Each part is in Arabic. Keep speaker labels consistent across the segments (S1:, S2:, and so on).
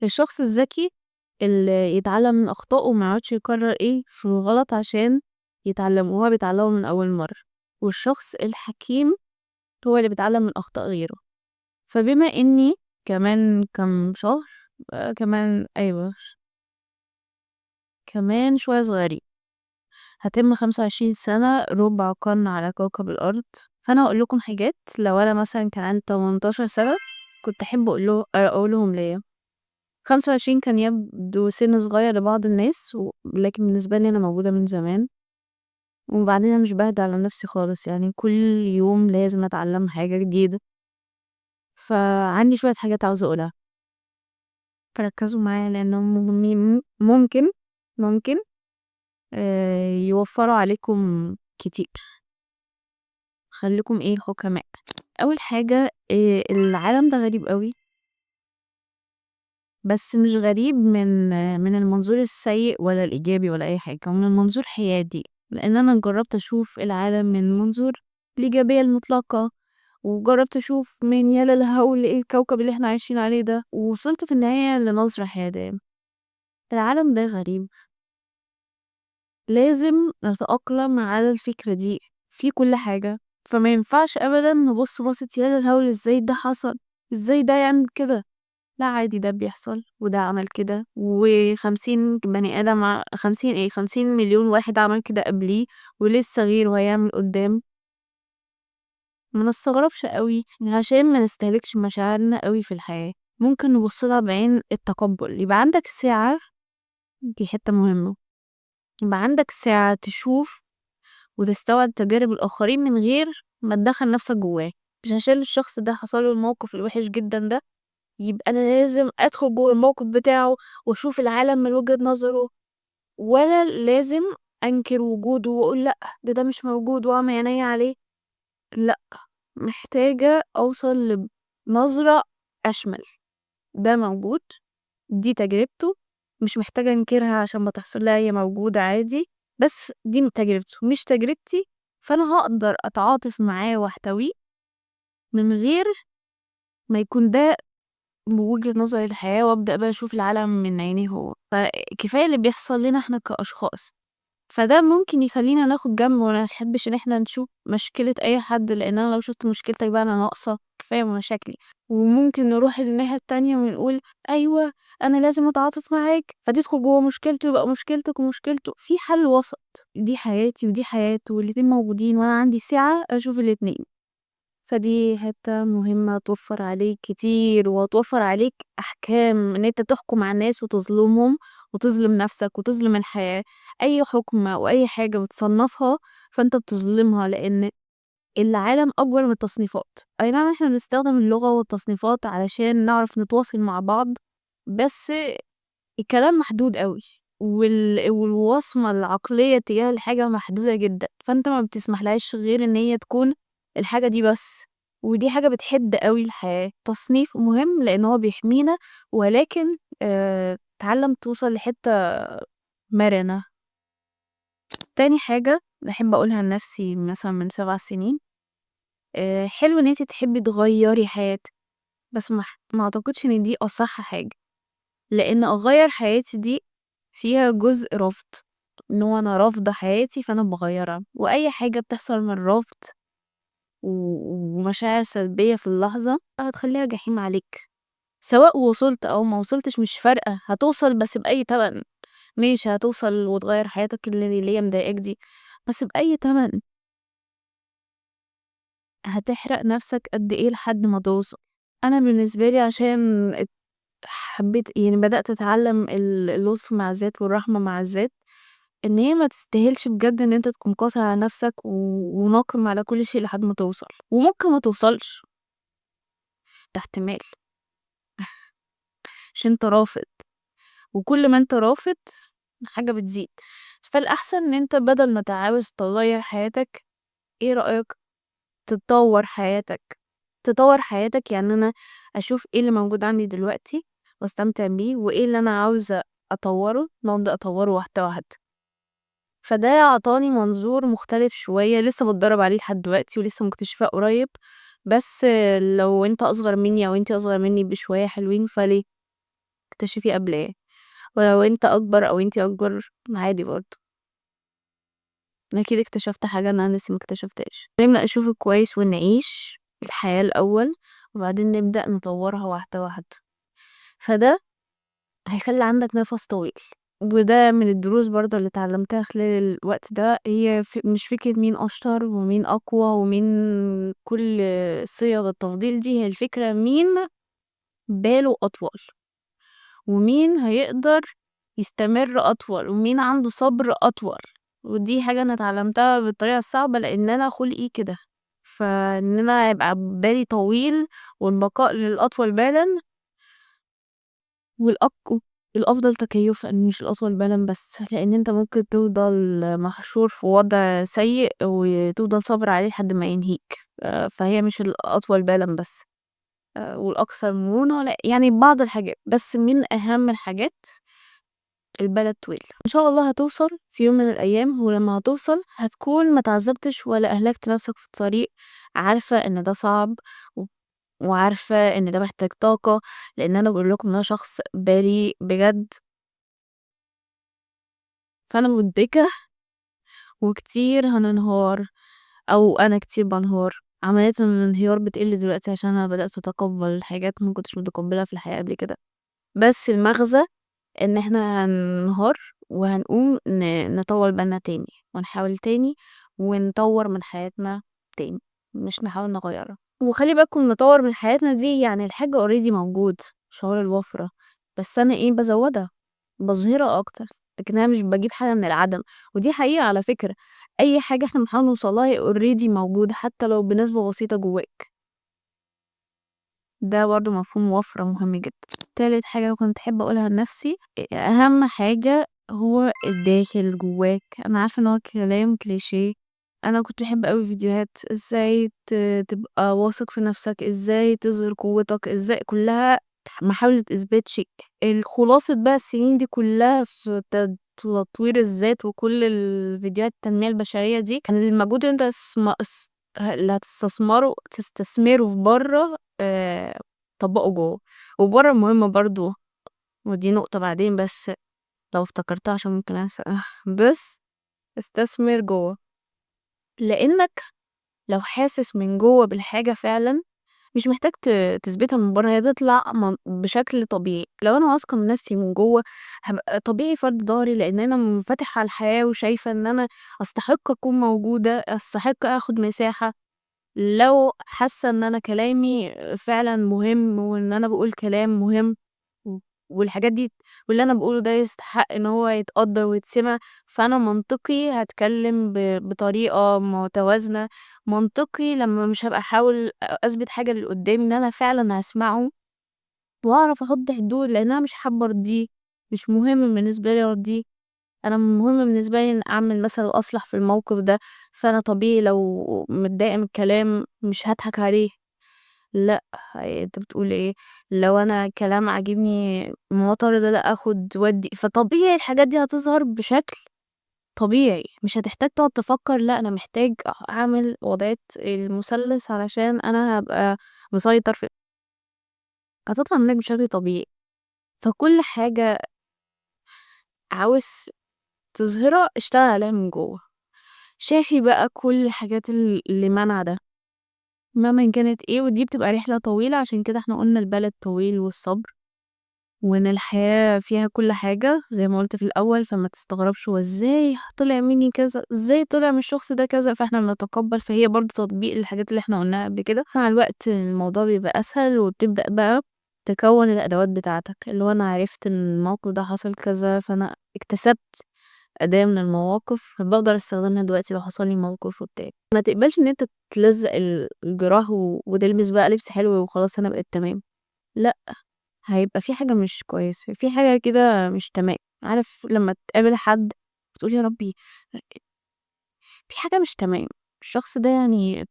S1: الشخص الذكي اللي يتعلم من أخطائه وما يقعدش يكرر في الغلط عشان يتعلم، وهو بيتعلمه من أول مرة. والشخص الحكيم هو اللي بيتعلم من أخطاء غيره. فبما إني كمان كام شهر، كمان أيوة كمان شوية صغيرين هتم 25 سنة، ربع قرن على كوكب الأرض. فأنا هقول لكم حاجات لو أنا مثلا كان عندي 18 سنة كنت أحب أقولهم ليا. 25 كان يبدو سن صغير لبعض الناس، لكن بالنسبة لي أنا موجودة من زمان. وبعدين أنا مش بهدى على نفسي خالص، يعني كل يوم لازم أتعلم حاجة جديدة. فعندي شوية حاجات عاوزة أقولها، فركزوا معايا لأنهم مهمين. ممكن يوفروا عليكم كتير. خليكم حكماء. أول حاجة، العالم ده غريب قوي، بس مش غريب من المنظور السيء ولا الإيجابي ولا أي حاجة، من المنظور حيادي. لأن أنا جربت أشوف العالم من منظور الإيجابية المطلقة، وجربت أشوف من يا للهول إيه الكوكب اللي احنا عايشين عليه ده، ووصلت في النهاية لنظرة حيادية. العالم ده غريب، لازم نتأقلم على الفكرة دي في كل حاجة. فما ينفعش أبدا نبص بصة يا للهول ازاي ده حصل، ازاي ده يعمل كده. لا عادي، ده بيحصل وده عمل كده، و50 بني آدم 50 مليون واحد عمل كده قبليه، ولسه غيره هيعمل قدام. ما نستغربش قوي عشان ما نستهلكش مشاعرنا قوي في الحياة. ممكن نبصلها بعين التقبل. يبقى عندك ساعة، دي حتة مهمة، يبقى عندك ساعة تشوف وتستوعب تجارب الآخرين من غير ما تدخل نفسك جواه. مش عشان الشخص ده حصله الموقف الوحش جدا ده يبقى أنا لازم أدخل جوه الموقف بتاعه وأشوف العالم من وجهة نظره، ولا لازم أنكر وجوده وأقول لأ ده مش موجود وأعمى عيني عليه. لأ، محتاجة أوصل لنظرة أشمل. ده موجود، دي تجربته، مش محتاجة أنكرها عشان ما تحصل لها، هي موجودة عادي، بس دي تجربته مش تجربتي. فأنا هقدر أتعاطف معاه واحتويه من غير ما يكون ده بوجهة نظري للحياة، وأبدأ بقى أشوف العالم من عينيه هو. فكفاية اللي بيحصل لنا احنا كأشخاص، فده ممكن يخلينا ناخد جنب وما نحبش ان احنا نشوف مشكلة اي حد، لان انا لو شفت مشكلتك بقى انا ناقصة كفاية مشاكلي. وممكن نروح للناحية التانية ونقول ايوه انا لازم اتعاطف معاك، فتدخل جوه مشكلته، يبقى مشكلتك ومشكلته في حل وسط. دي حياتي ودي حياته، والاتنين موجودين وانا عندي سعة اشوف الاتنين. فدي حتة مهمة توفر عليك كتير، وتوفر عليك أحكام إن أنت تحكم على الناس وتظلمهم وتظلم نفسك وتظلم الحياة. أي حكم أو أي حاجة بتصنفها فأنت بتظلمها، لأن العالم أكبر من التصنيفات. أي نعم احنا بنستخدم اللغة والتصنيفات علشان نعرف نتواصل مع بعض، بس الكلام محدود قوي، والوصمة العقلية تجاه الحاجة محدودة جدا. فانت ما بتسمحلهاش غير ان هي تكون الحاجة دي بس. ودي حاجة بتحد قوي الحياة. تصنيف مهم لان هو بيحمينا، ولكن تعلم توصل لحتة مرنة. تاني حاجة بحب اقولها لنفسي مثلا من 7 سنين، حلو ان انت تحبي تغيري حياتك، بس ما اعتقدش ان دي اصح حاجة. لان اغير حياتي دي فيها جزء رفض، ان هو انا رافضه حياتي فانا بغيرها. واي حاجه بتحصل من رفض ومشاعر سلبيه في اللحظه هتخليها جحيم عليك. سواء وصلت او ما وصلتش مش فارقه، هتوصل بس باي تمن. ماشي هتوصل وتغير حياتك اللي هي مضايقاك دي، بس باي تمن. هتحرق نفسك قد ايه لحد ما توصل. انا بالنسبه لي عشان حبيت، يعني بدأت أتعلم اللطف مع الذات والرحمة مع الذات، إن هي ما تستاهلش بجد إن أنت تكون قاسي على نفسك وناقم على كل شيء لحد ما توصل. وممكن ما توصلش، ده احتمال، عشان انت رافض. وكل ما انت رافض حاجة بتزيد. فالأحسن إن انت بدل ما تعاوز تغير حياتك، ايه رأيك تطور حياتك؟ تطور حياتك يعني أنا أشوف ايه اللي موجود عندي دلوقتي واستمتع بيه، وايه اللي أنا عاوزة أطوره وأبدأ أطوره واحدة واحدة. فده عطاني منظور مختلف شوية، لسه بتدرب عليه لحد دلوقتي ولسه مكتشفاه قريب. بس لو انت اصغر مني او انتي اصغر مني بشوية حلوين فليه تكتشفي قبل ايه، ولو انت اكبر او انتي اكبر عادي برضه، اكيد اكتشفت حاجة انا لسه مكتشفتهاش. نبدأ نشوف الكويس ونعيش الحياة الاول، وبعدين نبدأ نطورها واحدة واحدة، فده هيخلي عندك نفس طويل. وده من الدروس برضه اللي اتعلمتها خلال الوقت ده، هي مش فكرة مين أشطر ومين أقوى ومين كل صيغ التفضيل دي، هي الفكرة مين باله أطول، ومين هيقدر يستمر أطول، ومين عنده صبر أطول. ودي حاجة أنا اتعلمتها بالطريقة الصعبة، لأن أنا خلقي كده، فإن أنا يبقى بالي طويل والبقاء للأطول بالا، الأفضل تكيفًا مش الأطول بالا بس، لأن انت ممكن تفضل محشور في وضع سيء وتفضل صابر عليه لحد ما ينهيك. فهي مش الأطول بالا بس، والأكثر مرونة، لأ يعني بعض الحاجات، بس من أهم الحاجات البال الطويل. إن شاء الله هتوصل في يوم من الأيام، ولما هتوصل هتكون ما تعذبتش ولا أهلكت نفسك في الطريق، عارفة إن ده صعب و وعارفة إن ده محتاج طاقة، لأن أنا باقول لكم إن أنا شخص بالي بجد، فأنا مدركة وكتير هننهار، أو أنا كتير بانهار. عملية الانهيار بتقل دلوقتي عشان أنا بدأت أتقبل حاجات ما كنتش متقبلها في الحياة قبل كده، بس المغزى إن إحنا هننهار وهنقوم نطور بالنا تاني، ونحاول تاني، ونطور من حياتنا تاني، مش نحاول نغيرها. وخلي بالكم نطور من حياتنا دي يعني الحاجة اوريدي موجود، شعور الوفرة، بس أنا ايه بزودها، بظهرها أكتر، لكن أنا مش بجيب حاجة من العدم. ودي حقيقة على فكرة، أي حاجة احنا بنحاول نوصلها هي اوريدي موجودة حتى لو بنسبة بسيطة جواك. ده برضه مفهوم وفرة مهم جدا. تالت حاجة كنت أحب أقولها لنفسي، أهم حاجة هو الداخل جواك. أنا عارفة إن هو كلام كليشيه، أنا كنت باحب أوي فيديوهات إزاي تبقى واثق في نفسك، إزاي تظهر قوتك، إزاي كلها محاولة إثبات شيء. الخلاصة بقى السنين دي كلها في تطوير الذات، وكل الفيديوهات التنمية البشرية دي كان المجهود اللي انت اللي تستثمره في بره، طبّقه جوّه، وبرّه مهم برضه، ودي نقطة بعدين بس لو افتكرتها عشان ممكن أنسى بس استثمر جوّه، لإنّك لو حاسس من جوّه بالحاجة فعلًا مش محتاج تثبتها من برّه، هي تطلع بشكل طبيعي. لو أنا واثقة من نفسي من جوّه هابقى طبيعي فاردة ضهري، لإن أنا منفتحة على الحياة وشايفة إن أنا أستحق أكون موجودة، أستحق آخُد مساحة. لو حاسة إن أنا كلامي فعلًا مهم، وإن أنا باقول كلام مهم، و والحاجات دي واللي أنا باقوله ده يستحق إن هو يتقدّر ويتسمع، فأنا منطقي هاتكلم بطريقة متوازنة، منطقي لمّا مش هابقى أحاول أثبت حاجة للي قدّامي إن أنا فعلًا هاسمعه، وأعرف أحط حدود، لإن أنا مش حابة أرضيه، مش مهم بالنسبة لي أرضيه. أنا مهم بالنسبة لي إن أعمل مثلًا الأصلح في الموقف ده، فأنا طبيعي لو متضايقة من الكلام مش هاضحك عليه، لأ، أنت بتقول إيه؟ لو أنا كلام عاجبني معترضة، لأ آخد وأدّي، فطبيعي الحاجات دي هتظهر بشكل طبيعي، مش هتحتاج تقعد تفكر لأ أنا محتاج أعمل وضعية المثلث علشان أنا هابقى مسيطر هتطلع منك بشكل طبيعي. فكل حاجة عاوز تظهرها اشتغل عليها من جوّه. شافي بقى كل الحاجات اللي مانعة ده مهما كانت ايه، ودي بتبقى رحلة طويلة، عشان كده احنا قلنا البال الطويل والصبر، وان الحياة فيها كل حاجة زي ما قلت في الأول، فما تستغربش هو ازاي طلع مني كذا، ازاي طلع من الشخص ده كذا، فاحنا بنتقبل. فهي برضه تطبيق للحاجات اللي احنا قلناها قبل كده. مع الوقت الموضوع بيبقى أسهل، وبتبدأ بقى تكون الأدوات بتاعتك، اللي هو أنا عرفت ان الموقف ده حصل كذا، فأنا اكتسبت أداة من المواقف باقدر أستخدمها دلوقتي لو حصل لي موقف وبتاع. ما تقبلش إن أنت تلزق الجراح وتلبس بقى لبس حلو وخلاص أنا بقيت تمام، لأ، هيبقى في حاجة مش كويسة، في حاجة كده مش تمام. عارف لمّا تقابل حد وتقول يا ربي في حاجة مش تمام، الشخص ده يعني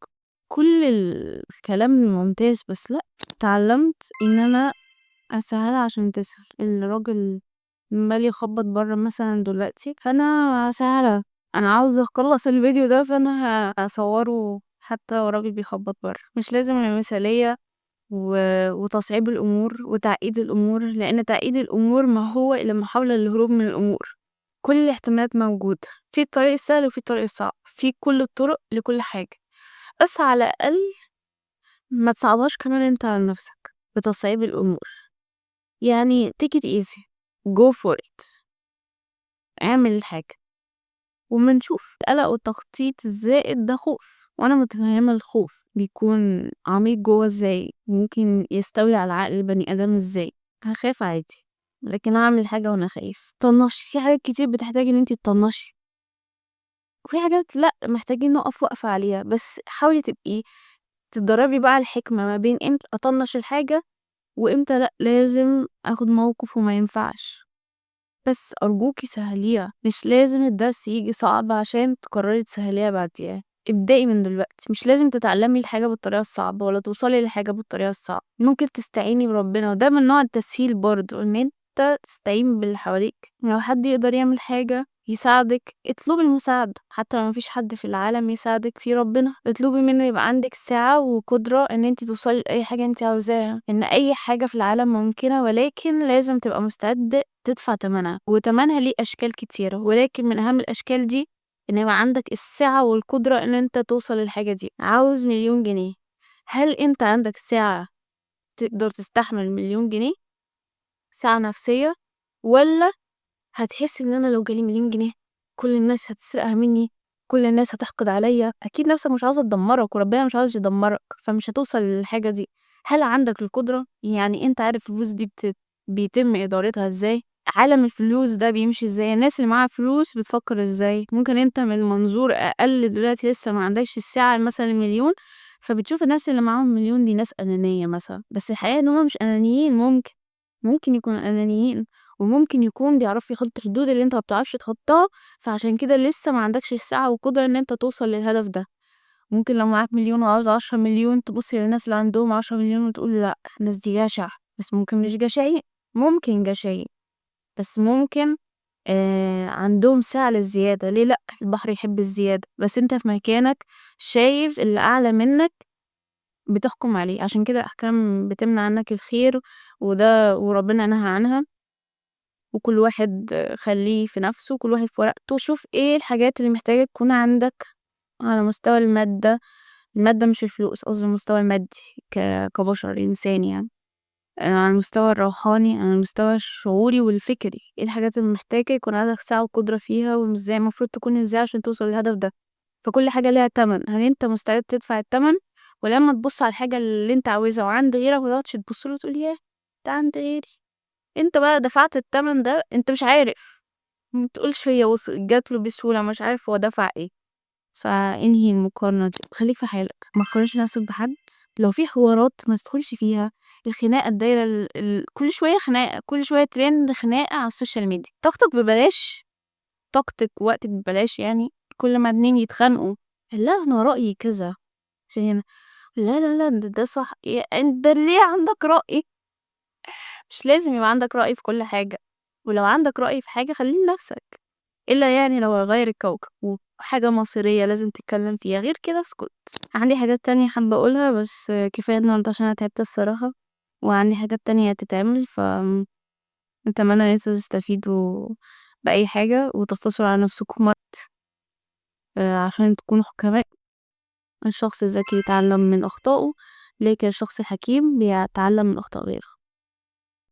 S1: كل الكلام ممتاز، بس لأ، اتعلمت إن أنا أسهّلها عشان تسهل. الراجل عمّال يخبّط برّه مثلًا دلوقتي، فأنا هاسهّلها، أنا عاوزة أخلّص الفيديو ده فأنا هاصوّره حتى والراجل بيخبّط برّه، مش لازم المثالية وتصعيب الأمور وتعقيد الأمور، لأن تعقيد الأمور ما هو إلا محاولة للهروب من الأمور. كل الاحتمالات موجودة، في الطريق السهل وفي الطريق الصعب، في كل الطرق لكل حاجة، بس على الأقل ما تصعبهاش كمان انت على نفسك بتصعيب الأمور. يعني take it easy، go for it، اعمل الحاجة وما نشوف. القلق والتخطيط الزائد ده خوف، وانا متفهمة الخوف بيكون عميق جوه ازاي، ممكن يستولي على عقل البني ادم ازاي. هخاف عادي، لكن اعمل حاجة وانا خايف. طنشي، في حاجات كتير بتحتاج ان انتي تطنشي، وفي حاجات لا محتاجين نقف وقفة عليها. بس حاولي تبقي تتدربي بقى على الحكمة ما بين امتى اطنش الحاجة وامتى لا لازم اخد موقف وما ينفعش. بس أرجوكي سهليها، مش لازم الدرس يجي صعب عشان تقرري تسهليها بعديها. ابدأي من دلوقتي، مش لازم تتعلمي الحاجة بالطريقة الصعبة ولا توصلي لحاجة بالطريقة الصعبة. ممكن تستعيني بربنا، وده من نوع التسهيل برضه، ان انت تستعين باللي حواليك. لو حد يقدر يعمل حاجة يساعدك اطلبي المساعدة، حتى لو مفيش حد في العالم يساعدك في ربنا. اطلبي منه يبقى عندك سعة وقدرة ان انت توصلي لأي حاجة انت عاوزاها، ان اي حاجة في العالم ممكنة، ولكن لازم تبقى مستعد تدفع تمنها. وتمنها ليه اشكال كتيرة، ولكن من اهم الاشكال دي ان يبقى عندك السعة والقدرة ان انت توصل للحاجة دي. عاوز 1,000,000 جنيه، هل انت عندك سعة تقدر تستحمل 1,000,000 جنيه؟ سعة نفسية، ولا هتحس ان انا لو جالي 1,000,000 جنيه كل الناس هتسرقها مني، كل الناس هتحقد عليا؟ اكيد نفسك مش عاوزة تدمرك، وربنا مش عاوز يدمرك، فمش هتوصل للحاجة دي. هل عندك القدرة؟ يعني انت عارف الفلوس دي بيتم ادارتها ازاي؟ عالم الفلوس ده بيمشي ازاي؟ الناس اللي معاها فلوس بتفكر ازاي؟ ممكن انت من منظور اقل دلوقتي لسه ما عندكش الساعة مثلا المليون، فبتشوف الناس اللي معاهم مليون دي ناس انانية مثلا. بس الحقيقة ان هم مش انانيين، ممكن يكونوا انانيين، وممكن يكون بيعرفوا يحطوا حدود اللي انت ما بتعرفش تحطها، فعشان كده لسه ما عندكش السعة والقدرة ان انت توصل للهدف ده. ممكن لو معاك مليون وعاوز 10,000,000 تبص للناس اللي عندهم 10,000,000 وتقول لا الناس دي جشع. بس ممكن مش جشعين، ممكن جشعين، بس ممكن عندهم سعة للزيادة. ليه لأ؟ البحر يحب الزيادة، بس انت في مكانك شايف اللي أعلى منك بتحكم عليه. عشان كده أحكام بتمنع عنك الخير، وده وربنا نهى عنها. وكل واحد خليه في نفسه، كل واحد في ورقته. شوف ايه الحاجات اللي محتاجة تكون عندك على مستوى المادة مش الفلوس، قصدي المستوى المادي كبشر إنسان يعني. على المستوى الروحاني، على المستوى الشعوري والفكري، ايه الحاجات اللي محتاجة يكون عندك سعة وقدرة فيها، وازاي المفروض تكون ازاي عشان توصل للهدف ده. فكل حاجة ليها تمن، هل انت مستعد تدفع التمن؟ ولما تبص على الحاجة اللي انت عاوزها وعند غيرك متقعدش تبصله وتقول ياه ده عند غيري، انت بقى دفعت التمن ده، انت مش عارف، ما تقولش هي جات له بسهولة، مش عارف هو دفع ايه. فانهي المقارنة دي، خليك في حالك، ما تقارنش نفسك بحد. لو في حوارات ما تدخلش فيها. الخناقة الدايرة كل شوية خناقة، كل شوية ترند خناقة على السوشيال ميديا. طاقتك ببلاش، طاقتك ووقتك ببلاش. يعني كل ما اتنين يتخانقوا، لا انا رأيي كذا، في هنا لا لا لا ده صح، انت ليه عندك رأي؟ مش لازم يبقى عندك رأي في كل حاجة، ولو عندك رأي في حاجة خليه لنفسك، إلا يعني لو هيغير الكوكب وحاجة مصيرية لازم تتكلم فيها، غير كده اسكت. عندي حاجات تانية حابة أقولها، بس كفاية النهاردة عشان أنا تعبت الصراحة، وعندي حاجات تانية تتعمل. نتمنى ان انتوا تستفيدوا بأي حاجة وتختصروا على نفسكم وقت عشان تكونوا حكماء. الشخص الذكي يتعلم من أخطائه، لكن الشخص الحكيم بيتعلم من أخطاء غيره.